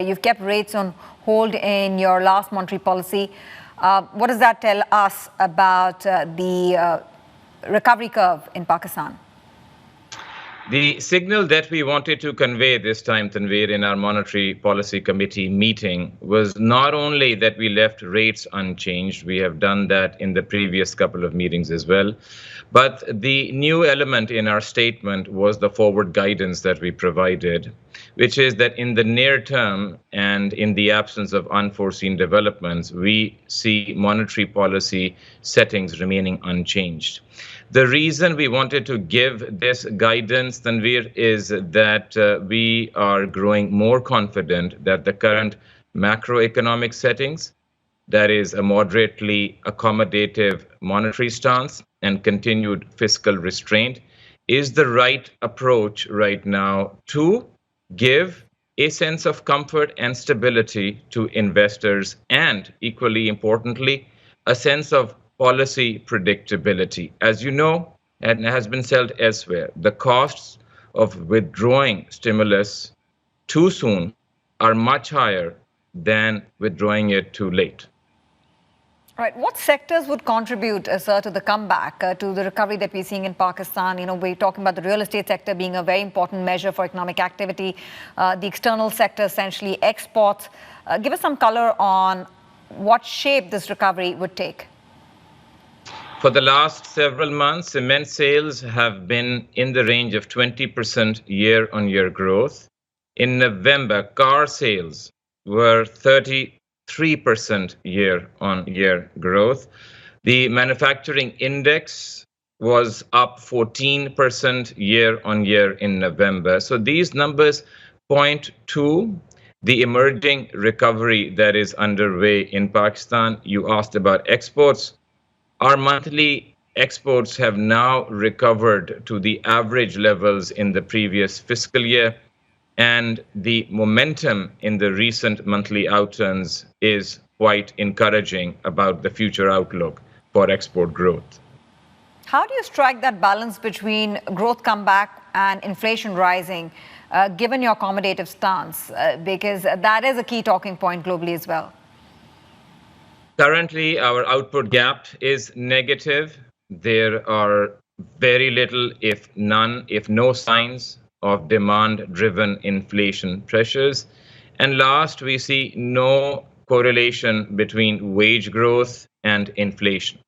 You've kept rates on hold in your last monetary policy. What does that tell us about the recovery curve in Pakistan? The signal that we wanted to convey this time, Tanveer, in our Monetary Policy Committee meeting was not only that we left rates unchanged, we have done that in the previous couple of meetings as well, but the new element in our statement was the forward guidance that we provided, which is that in the near term and in the absence of unforeseen developments, we see monetary policy settings remaining unchanged. The reason we wanted to give this guidance, Tanveer, is that we are growing more confident that the current macroeconomic settings, that is a moderately accommodative monetary stance and continued fiscal restraint, is the right approach right now to give a sense of comfort and stability to investors and, equally importantly, a sense of policy predictability. As you know, and has been said elsewhere, the costs of withdrawing stimulus too soon are much higher than withdrawing it too late. Right. What sectors would contribute, sir, to the comeback, to the recovery that we're seeing in Pakistan? You know, we're talking about the real estate sector being a very important measure for economic activity, the external sector, essentially exports. Give us some color on what shape this recovery would take. For the last several months, cement sales have been in the range of 20% year-on-year growth. In November, car sales were 33% year-on-year growth. The manufacturing index was up 14% year-on-year in November. So these numbers point to the emerging recovery that is underway in Pakistan. You asked about exports. Our monthly exports have now recovered to the average levels in the previous fiscal year, and the momentum in the recent monthly outturns is quite encouraging about the future outlook for export growth. How do you strike that balance between growth comeback and inflation rising, given your accommodative stance? Because that is a key talking point globally as well. Currently, our output gap is negative. There are very little, if none, if no signs of demand-driven inflation pressures. And last, we see no correlation between wage growth and inflation.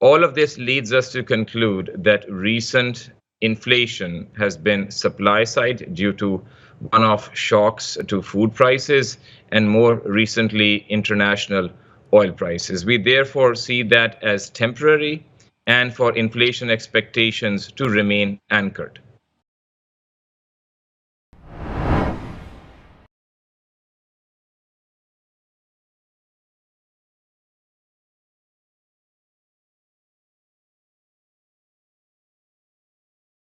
All of this leads us to conclude that recent inflation has been supply side due to one-off shocks to food prices and more recently international oil prices. We therefore see that as temporary and for inflation expectations to remain anchored.